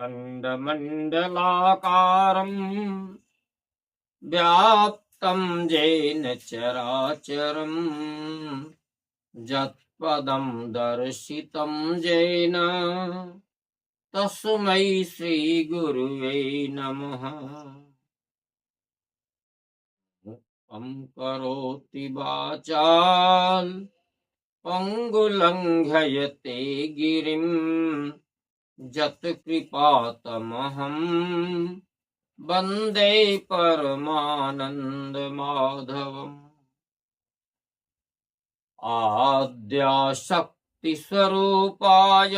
खण्डमण्डलाकारम् व्याप्तं येन चराचरम् यत्पदं दर्शितं येन तस्मै श्रीगुरुवे नमः। मुक्तं करोति वाचाल पंगुलंघयते गिरिं यत्कृपातमहं वन्दे परमानन्दमाधवम्। आद्याशक्तिस्वरूपाय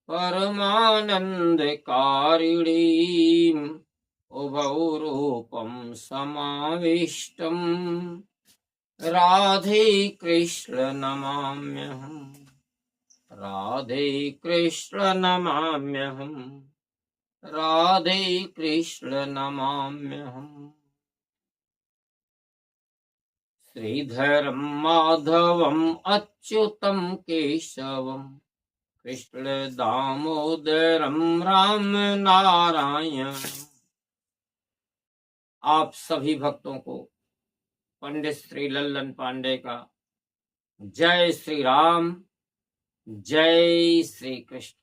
परमानन्दकारिणीं उभौ रूपं समाविष्टम् राधे कृष्ण नमाम्यहम्। राधे कृष्ण नमाम्यहम्। राधे कृष्ण नमाम्यहम्। श्रीधरं माधवम् अच्युतं केशवम् कृष्ण दामोदरं राम नारायण। आप सभी भक्तों को पंडित श्री लल्लन पांडे का जय श्री राम, जय श्री कृष्ण।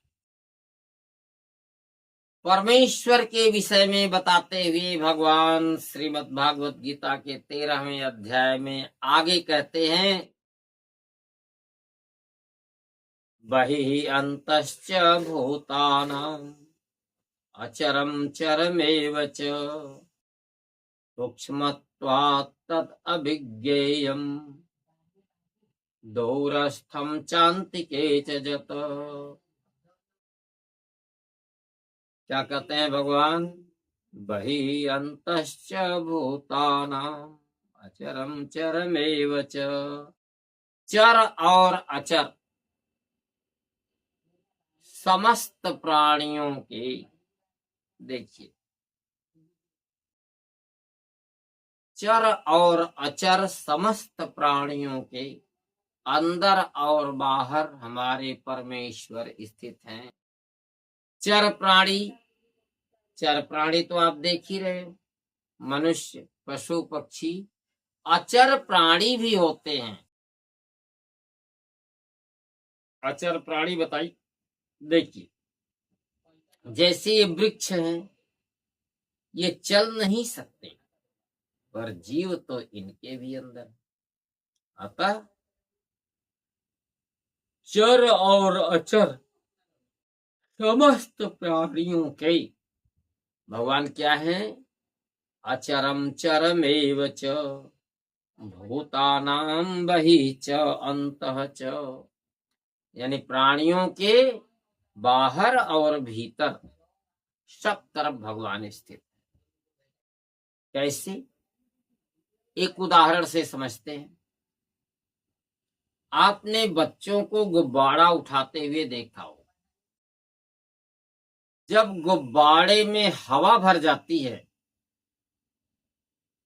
परमेश्वर के विषय में बताते हुए भगवान श्रीमद् भागवत गीता के 13वें अध्याय में आगे कहते हैं, बहिः अन्तश्च भूतानाम् अचरं चरमेव च सूक्ष्मत्वात् तद् अभिज्ञेयम् दूरस्थं चान्तिके च जत। क्या कहते हैं भगवान? बहिः अन्तश्च भूतानाम् अचरं चरमेव च। चर और अचर समस्त प्राणियों के, देखिए, चर और अचर समस्त प्राणियों के अंदर और बाहर हमारे परमेश्वर स्थित हैं। चर प्राणी तो आप देख ही रहे हो, मनुष्य, पशु, पक्षी। अचर प्राणी भी होते हैं। अचर प्राणी बताइए, देखिए, जैसे ये वृक्ष हैं, ये चल नहीं सकते, पर जीव तो इनके भी अंदर। अतः चर और अचर समस्त प्राणियों के भगवान क्या है? अचरम चरमेव च भूतानां बहिः च अन्तः च, यानी प्राणियों के बाहर और भीतर सब तरफ भगवान स्थित। कैसे? एक उदाहरण से समझते हैं। आपने बच्चों को गुब्बारा उठाते हुए देखा हो। जब गुब्बारे में हवा भर जाती है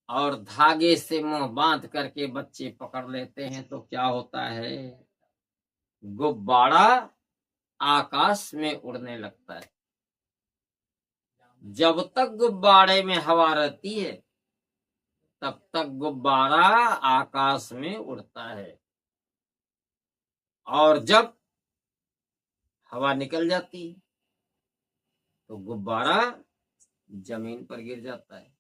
और धागे से मुंह बांध करके बच्चे पकड़ लेते हैं तो क्या होता है? गुब्बारा आकाश में उड़ने लगता है। जब तक गुब्बारे में हवा रहती है तब तक गुब्बारा आकाश में उड़ता है, और जब हवा निकल जाती है तो गुब्बारा जमीन पर गिर जाता है।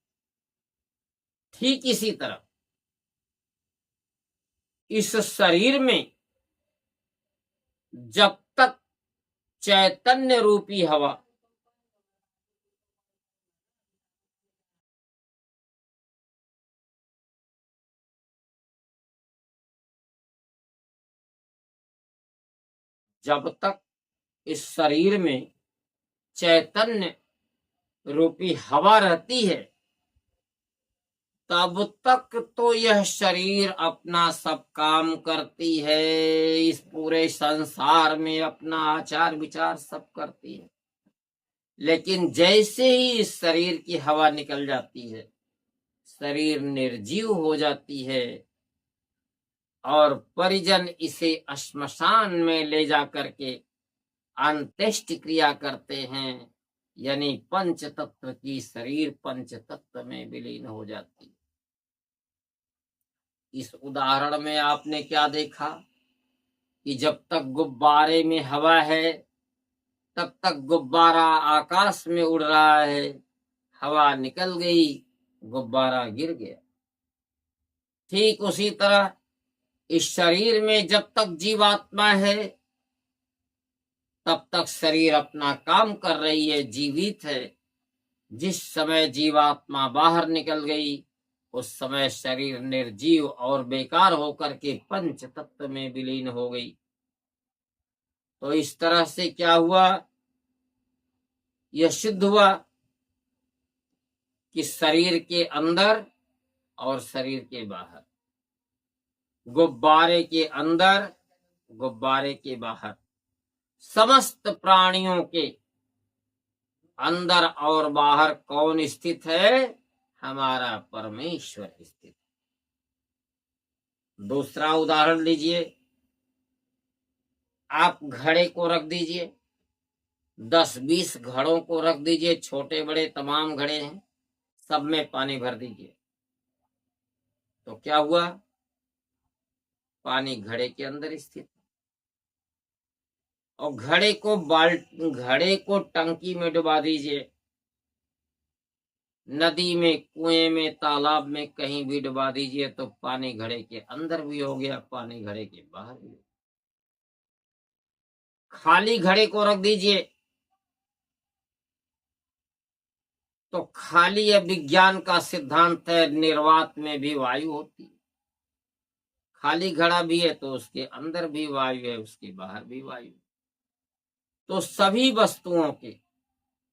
ठीक इसी तरह इस शरीर में जब तक चैतन्य रूपी हवा जब तक इस शरीर में चैतन्य रूपी हवा रहती है तब तक तो यह शरीर अपना सब काम करती है, इस पूरे संसार में अपना आचार विचार सब करती है। लेकिन जैसे ही इस शरीर की हवा निकल जाती है, शरीर निर्जीव हो जाती है और परिजन इसे श्मशान में ले जा करके अंत्येष्टि क्रिया करते हैं, यानी पंच तत्व की शरीर पंच तत्व में विलीन हो जाती है। इस उदाहरण में आपने क्या देखा कि जब तक गुब्बारे में हवा है तब तक गुब्बारा आकाश में उड़ रहा है, हवा निकल गई, गुब्बारा गिर गया। ठीक उसी तरह इस शरीर में जब तक जीवात्मा है तब तक शरीर अपना काम कर रही है, जीवित है। जिस समय जीवात्मा बाहर निकल गई उस समय शरीर निर्जीव और बेकार होकर के पंच तत्व में विलीन हो गई। तो इस तरह से क्या हुआ, यह सिद्ध हुआ कि शरीर के अंदर और शरीर के बाहर, गुब्बारे के अंदर गुब्बारे के बाहर, समस्त प्राणियों के अंदर और बाहर कौन स्थित है? हमारा परमेश्वर स्थित। दूसरा उदाहरण लीजिए, आप घड़े को रख दीजिए, 10-20 घड़ों को रख दीजिए, छोटे बड़े तमाम घड़े हैं, सब में पानी भर दीजिए। तो क्या हुआ? पानी घड़े के अंदर स्थित। और घड़े को टंकी में डुबा दीजिए, नदी में, कुएं में, तालाब में, कहीं भी डुबा दीजिए तो पानी घड़े के अंदर भी हो गया, पानी घड़े के बाहर भी। खाली घड़े को रख दीजिए तो खाली विज्ञान का सिद्धांत है, निर्वात में भी वायु होती है। खाली घड़ा भी है तो उसके अंदर भी वायु है, उसके बाहर भी वायु। तो सभी वस्तुओं के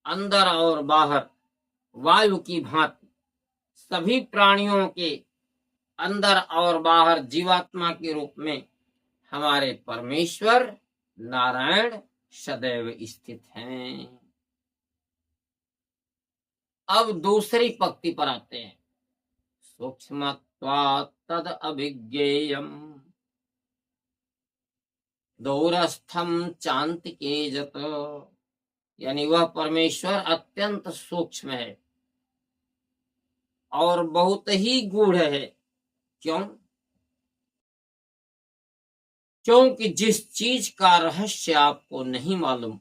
अंदर और बाहर वायु की भांति सभी प्राणियों के अंदर और बाहर जीवात्मा के रूप में हमारे परमेश्वर नारायण सदैव स्थित हैं। अब दूसरी पंक्ति पर आते हैं। सूक्ष्मत्वात् तद अभिज्ञेयम् दूरस्थम चान्तिके जत, यानी वह परमेश्वर अत्यंत सूक्ष्म है और बहुत ही गूढ़ है। क्यों? क्योंकि जिस चीज का रहस्य आपको नहीं मालूम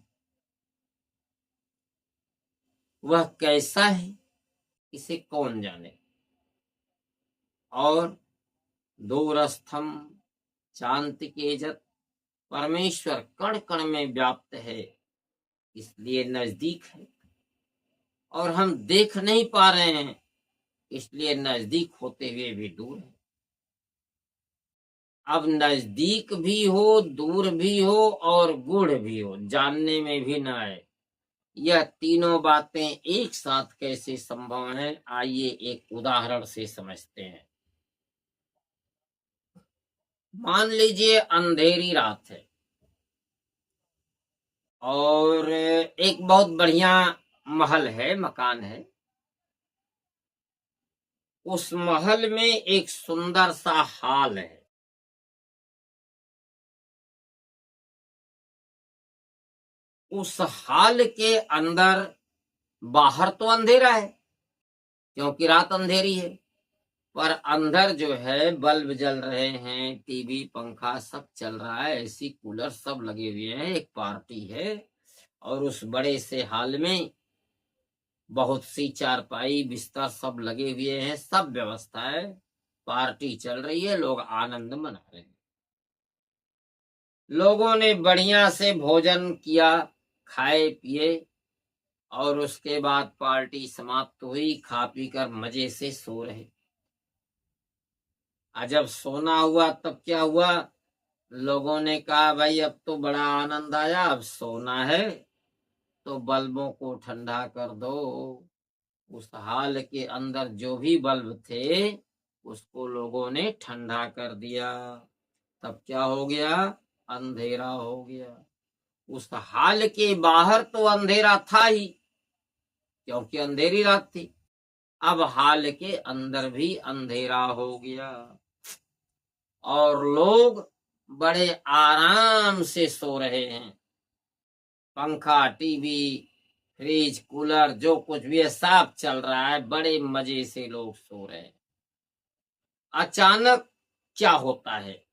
वह कैसा है इसे कौन जाने। और दूरस्थम चान्तिके जत, परमेश्वर कण कण में व्याप्त है इसलिए नजदीक है, और हम देख नहीं पा रहे हैं इसलिए नजदीक होते हुए भी दूर है। अब नजदीक भी हो, दूर भी हो और गूढ़ भी हो, जानने में भी न आए, यह तीनों बातें एक साथ कैसे संभव है? आइए एक उदाहरण से समझते हैं। मान लीजिए अंधेरी रात है और एक बहुत बढ़िया महल है, मकान है। उस महल में एक सुंदर सा हॉल है। उस हॉल के अंदर, बाहर तो अंधेरा है क्योंकि रात अंधेरी है, पर अंदर जो है बल्ब जल रहे हैं, टीवी पंखा सब चल रहा है, एसी कूलर सब लगे हुए हैं, एक पार्टी है। और उस बड़े से हॉल में बहुत सी चारपाई बिस्तर सब लगे हुए हैं, सब व्यवस्था है, पार्टी चल रही है, लोग आनंद मना रहे हैं। लोगों ने बढ़िया से भोजन किया, खाए पिए और उसके बाद पार्टी समाप्त हुई, खा पी कर मजे से सो रहे। जब सोना हुआ तब क्या हुआ? लोगों ने कहा भाई अब तो बड़ा आनंद आया, अब सोना है तो बल्बों को ठंडा कर दो। उस हाल के अंदर जो भी बल्ब थे उसको लोगों ने ठंडा कर दिया। तब क्या हो गया? अंधेरा हो गया। उस हाल के बाहर तो अंधेरा था ही क्योंकि अंधेरी रात थी, अब हाल के अंदर भी अंधेरा हो गया और लोग बड़े आराम से सो रहे हैं। पंखा, टीवी, फ्रिज, कूलर जो कुछ भी है सब चल रहा है, बड़े मजे से लोग सो रहे हैं। अचानक क्या होता है,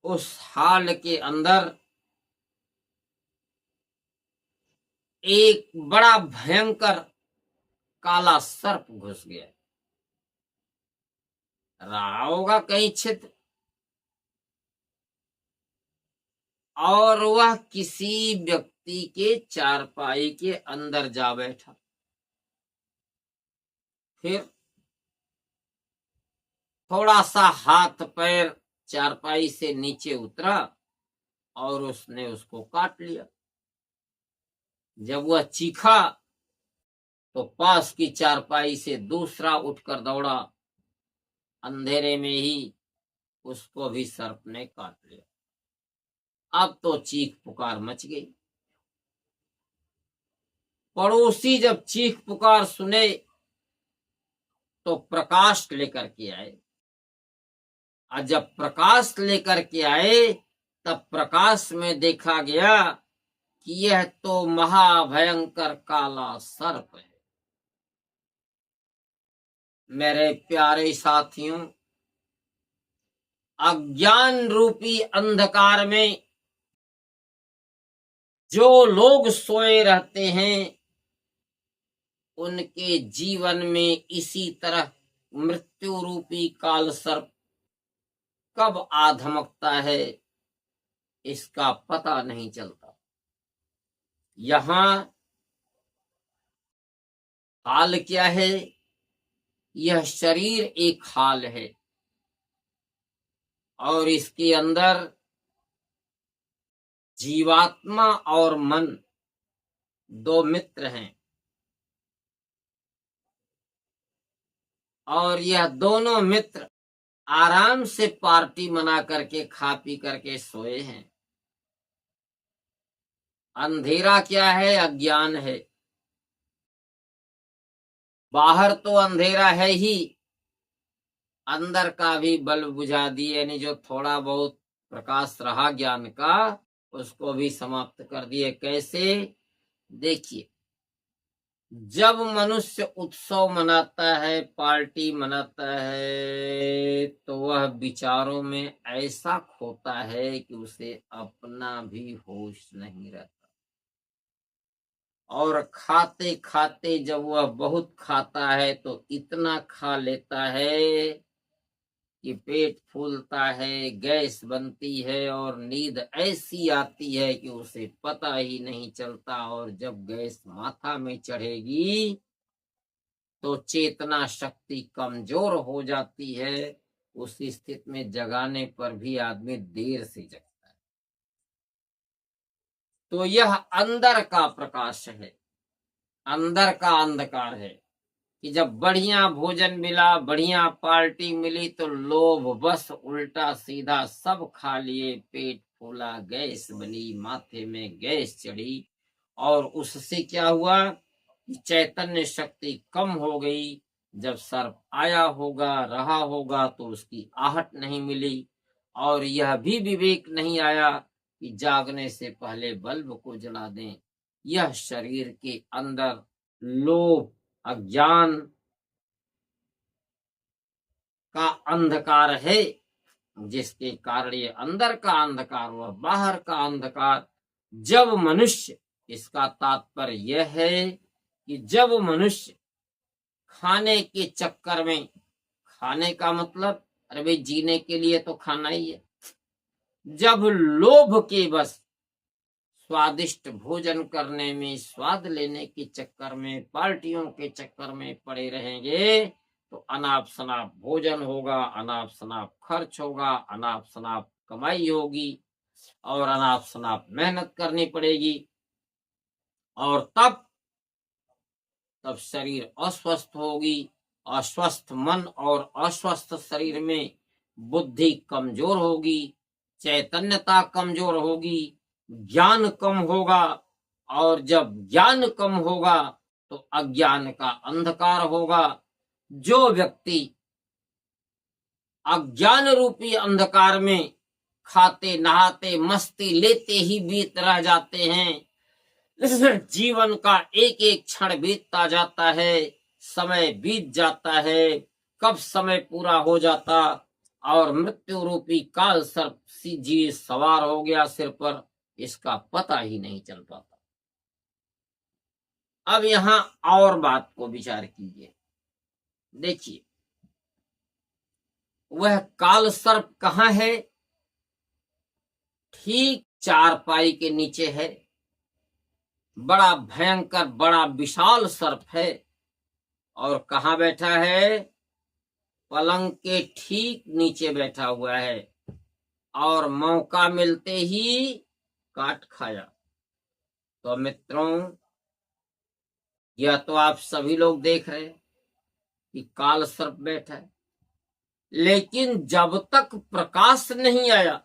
उस हाल के अंदर एक बड़ा भयंकर काला सर्प घुस गया। रहा होगा कहीं छिद्र, और वह किसी व्यक्ति के चारपाई के अंदर जा बैठा। फिर थोड़ा सा हाथ पैर चारपाई से नीचे उतरा और उसने उसको काट लिया। जब वह चीखा तो पास की चारपाई से दूसरा उठकर दौड़ा। अंधेरे में ही उसको भी सर्प ने काट लिया। अब तो चीख पुकार मच गई। पड़ोसी जब चीख पुकार सुने तो प्रकाश लेकर के आए, और जब प्रकाश लेकर के आए तब प्रकाश में देखा गया कि यह तो महाभयंकर काला सर्प है। मेरे प्यारे साथियों, अज्ञान रूपी अंधकार में जो लोग सोए रहते हैं उनके जीवन में इसी तरह मृत्यु रूपी काल सर्प कब आ धमकता है इसका पता नहीं चलता। यहाँ हाल क्या है, यह शरीर एक हाल है और इसके अंदर जीवात्मा और मन दो मित्र हैं, और यह दोनों मित्र आराम से पार्टी मना करके खा पी करके सोए हैं। अंधेरा क्या है, अज्ञान है। बाहर तो अंधेरा है ही, अंदर का भी बल्ब बुझा दिए, यानी जो थोड़ा बहुत प्रकाश रहा ज्ञान का उसको भी समाप्त कर दिए। कैसे? देखिए, जब मनुष्य उत्सव मनाता है, पार्टी मनाता है, तो वह विचारों में ऐसा खोता है कि उसे अपना भी होश नहीं रहता। और खाते खाते जब वह बहुत खाता है तो इतना खा लेता है कि पेट फूलता है, गैस बनती है और नींद ऐसी आती है कि उसे पता ही नहीं चलता। और जब गैस माथा में चढ़ेगी तो चेतना शक्ति कमजोर हो जाती है। उस स्थिति में जगाने पर भी आदमी देर से जगता है। तो यह अंदर का प्रकाश है, अंदर का अंधकार है कि जब बढ़िया भोजन मिला, बढ़िया पार्टी मिली तो लोभ बस उल्टा सीधा सब खा लिए, पेट फूला, गैस बनी, माथे में गैस चढ़ी, और उससे क्या हुआ कि चैतन्य शक्ति कम हो गई। जब सर्प आया होगा, रहा होगा, तो उसकी आहट नहीं मिली, और यह भी विवेक नहीं आया कि जागने से पहले बल्ब को जला दें। यह शरीर के अंदर लोभ, अज्ञान का अंधकार है, जिसके कारण ये अंदर का अंधकार व बाहर का अंधकार। जब मनुष्य, इसका तात्पर्य यह है कि जब मनुष्य खाने के चक्कर में, खाने का मतलब अरे भाई जीने के लिए तो खाना ही है, जब लोभ के बस स्वादिष्ट भोजन करने में, स्वाद लेने के चक्कर में, पार्टियों के चक्कर में पड़े रहेंगे तो अनाप शनाप भोजन होगा, अनाप शनाप खर्च होगा, अनाप शनाप कमाई होगी और अनाप शनाप मेहनत करनी पड़ेगी। और तब शरीर अस्वस्थ होगी। अस्वस्थ मन और अस्वस्थ शरीर में बुद्धि कमजोर होगी, चैतन्यता कमजोर होगी, ज्ञान कम होगा, और जब ज्ञान कम होगा तो अज्ञान का अंधकार होगा। जो व्यक्ति अज्ञान रूपी अंधकार में खाते नहाते मस्ती लेते ही बीत रह जाते हैं। जीवन का एक एक क्षण बीतता जाता है, समय बीत जाता है, कब समय पूरा हो जाता और मृत्यु रूपी काल सर्प जी सवार हो गया सिर पर, इसका पता ही नहीं चल पाता। अब यहां और बात को विचार कीजिए। देखिए, वह काल सर्प कहाँ है? ठीक चारपाई के नीचे है। बड़ा भयंकर, बड़ा विशाल सर्प है। और कहाँ बैठा है? पलंग के ठीक नीचे बैठा हुआ है और मौका मिलते ही काट खाया। तो मित्रों, यह तो आप सभी लोग देख रहे हैं कि काल सर्प बैठा है, लेकिन जब तक प्रकाश नहीं आया,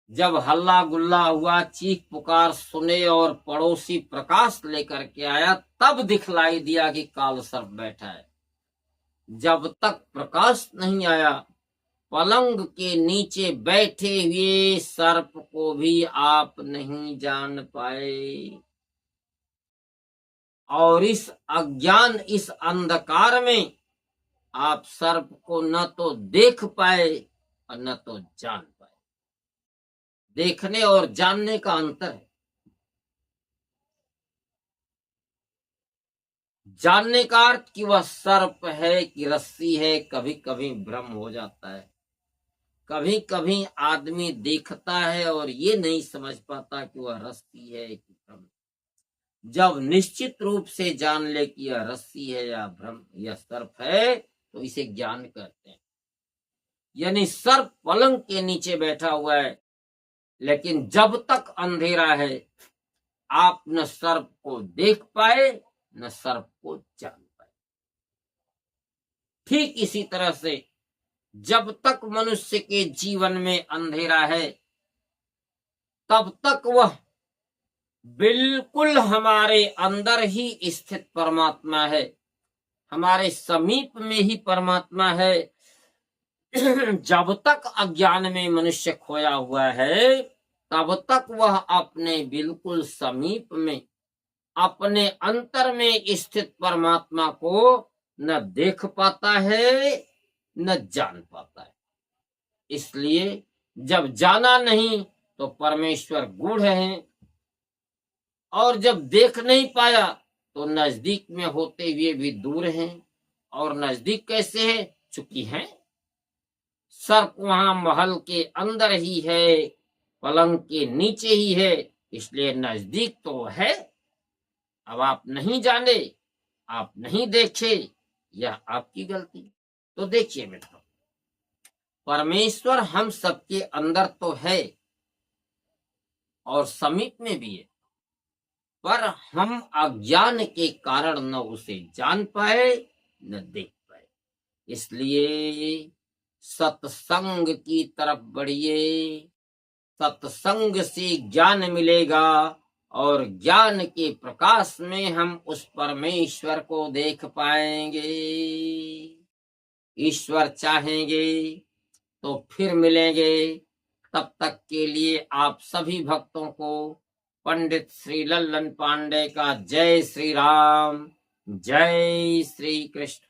जब हल्ला गुल्ला हुआ, चीख पुकार सुने और पड़ोसी प्रकाश लेकर के आया, तब दिखलाई दिया कि काल सर्प बैठा है। जब तक प्रकाश नहीं आया, पलंग के नीचे बैठे हुए सर्प को भी आप नहीं जान पाए। और इस अज्ञान, इस अंधकार में आप सर्प को न तो देख पाए और न तो जान पाए। देखने और जानने का अंतर है। जानने का अर्थ कि वह सर्प है कि रस्सी है, कभी कभी भ्रम हो जाता है। कभी कभी आदमी देखता है और ये नहीं समझ पाता कि वह रस्सी है कि भ्रम। जब निश्चित रूप से जान ले कि यह रस्सी है या भ्रम, यह सर्प है, तो इसे ज्ञान कहते हैं। यानी सर्प पलंग के नीचे बैठा हुआ है, लेकिन जब तक अंधेरा है, आप न सर्प को देख पाए न सर्प को जान पाए। ठीक इसी तरह से जब तक मनुष्य के जीवन में अंधेरा है, तब तक वह बिल्कुल हमारे अंदर ही स्थित परमात्मा है, हमारे समीप में ही परमात्मा है। जब तक अज्ञान में मनुष्य खोया हुआ है, तब तक वह अपने बिल्कुल समीप में, अपने अंतर में स्थित परमात्मा को न देख पाता है न जान पाता है। इसलिए जब जाना नहीं तो परमेश्वर गूढ़ है, और जब देख नहीं पाया तो नजदीक में होते हुए भी दूर हैं। और नजदीक कैसे है? चूंकि है सर्प वहां महल के अंदर ही है, पलंग के नीचे ही है, इसलिए नजदीक तो है। अब आप नहीं जाने, आप नहीं देखे, यह आपकी गलती। तो देखिए मित्रों, परमेश्वर हम सबके अंदर तो है और समीप में भी है, पर हम अज्ञान के कारण न उसे जान पाए न देख पाए। इसलिए सत्संग की तरफ बढ़िए। सत्संग से ज्ञान मिलेगा और ज्ञान के प्रकाश में हम उस परमेश्वर को देख पाएंगे। ईश्वर चाहेंगे तो फिर मिलेंगे। तब तक के लिए आप सभी भक्तों को पंडित श्री लल्लन पांडे का जय श्री राम, जय श्री कृष्ण।